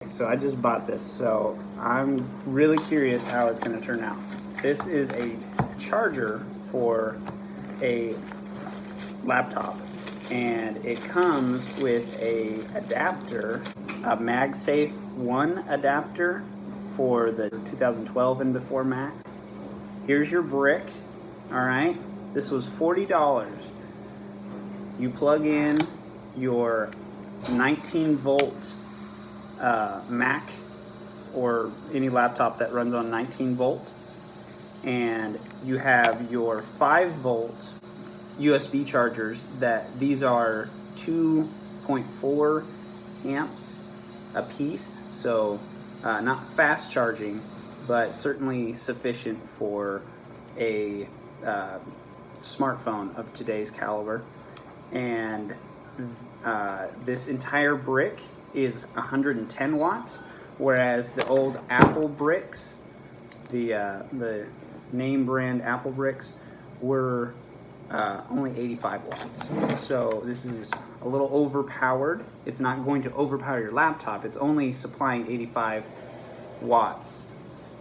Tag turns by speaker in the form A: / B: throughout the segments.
A: So I just bought this, so I'm really curious how it's going to turn out. This is a charger for a laptop, and it comes with a adapter, a MagSafe 1 adapter for the 2012 and before Macs. Here's your brick, all right? This was $40. You plug in your 19 volt Mac or any laptop that runs on 19 volt, and you have your 5 volt USB chargers. That these are 2.4 amps a piece, so not fast charging, but certainly sufficient for a smartphone of today's caliber. And this entire brick is 110 watts, whereas the old Apple bricks, the name brand Apple bricks, were only 85 watts. So this is a little overpowered. It's not going to overpower your laptop. It's only supplying 85 watts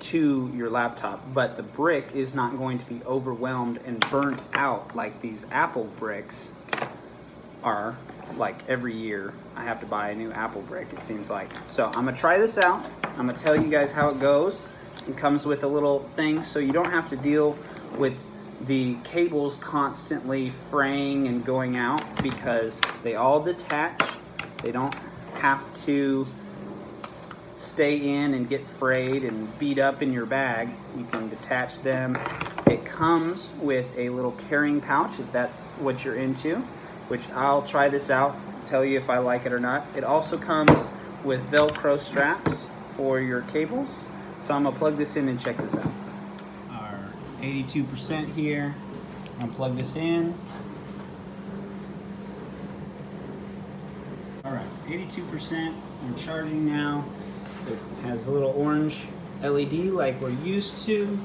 A: to your laptop, but the brick is not going to be overwhelmed and burnt out like these Apple bricks are. Like every year I have to buy a new Apple brick, it seems like. So I'm gonna try this out. I'm gonna tell you guys how it goes. It comes with a little thing so you don't have to deal with the cables constantly fraying and going out, because they all detach. They don't have to stay in and get frayed and beat up in your bag. You can detach them. It comes with a little carrying pouch if that's what you're into, which I'll try this out, tell you if I like it or not. It also comes with Velcro straps for your cables. So I'm gonna plug this in and check this out. Our 82% here. I'm gonna plug this in. All right, 82%, I'm charging now. It has a little orange LED like we're used to.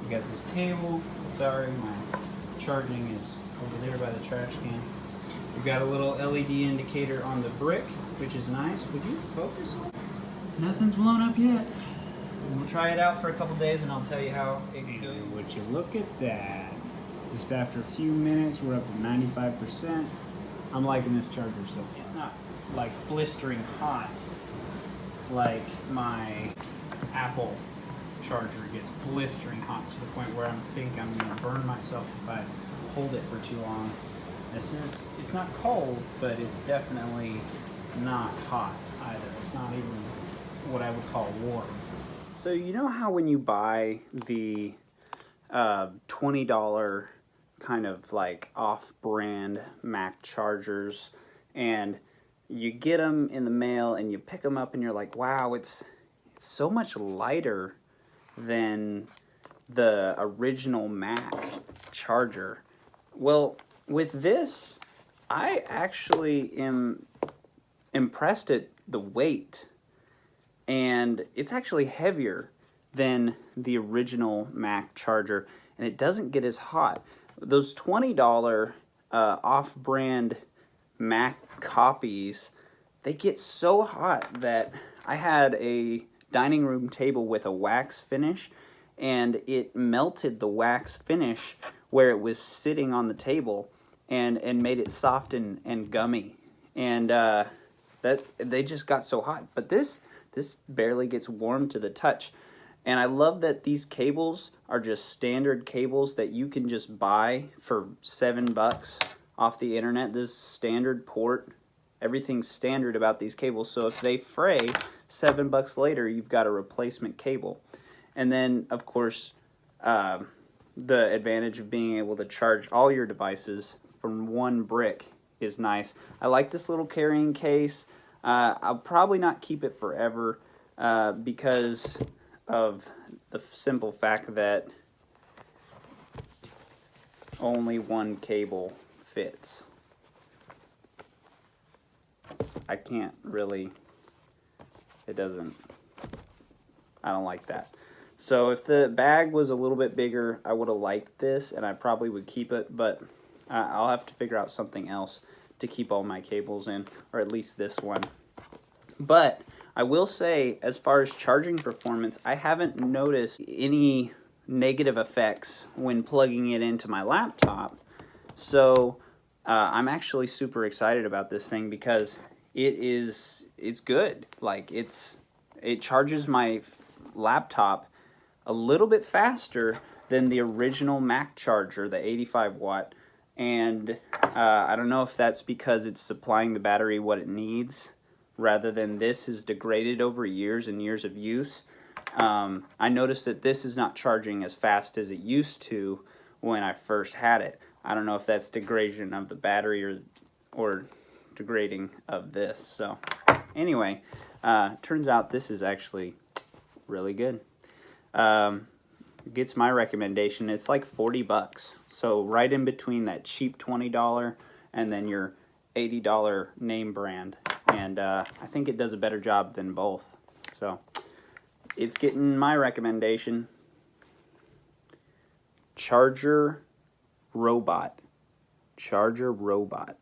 A: We got this cable. Sorry, my charging is over there by the trash can. We've got a little LED indicator on the brick, which is nice. Would you focus on it? Nothing's blown up yet. We'll try it out for a couple days and I'll tell you how it goes. Would you look at that? Just after a few minutes, we're up to 95%. I'm liking this charger so far. It's not like blistering hot like my Apple charger gets blistering hot to the point where I think I'm gonna burn myself if I hold it for too long. It's not cold, but it's definitely not hot either. It's not even what I would call warm. So you know how when you buy the $20 kind of like off-brand Mac chargers, and you get them in the mail and you pick them up and you're like, wow, it's so much lighter than the original Mac charger. Well, with this, I actually am impressed at the weight, and it's actually heavier than the original Mac charger, and it doesn't get as hot. Those $20 off-brand Mac copies, they get so hot that I had a dining room table with a wax finish, and it melted the wax finish where it was sitting on the table, and made it soft and gummy, and that they just got so hot. But this barely gets warm to the touch. And I love that these cables are just standard cables that you can just buy for $7 off the internet. This standard port, everything's standard about these cables. So if they fray, $7 later, you've got a replacement cable. And then, of course, the advantage of being able to charge all your devices from one brick is nice. I like this little carrying case. I'll probably not keep it forever because of the simple fact that only one cable fits. I can't really, I don't like that. So if the bag was a little bit bigger, I would have liked this, and I probably would keep it, but I'll have to figure out something else to keep all my cables in, or at least this one. But I will say, as far as charging performance, I haven't noticed any negative effects when plugging it into my laptop. So I'm actually super excited about this thing because it's good. Like it charges my laptop a little bit faster than the original Mac charger, the 85 watt. And I don't know if that's because it's supplying the battery what it needs rather than this is degraded over years and years of use. I noticed that this is not charging as fast as it used to when I first had it. I don't know if that's degradation of the battery or degrading of this. So anyway, turns out this is actually really good. Gets my recommendation. It's like 40 bucks. So right in between that cheap $20 and then your $80 name brand. And I think it does a better job than both. So it's getting my recommendation. Charger Robot. Charger Robot.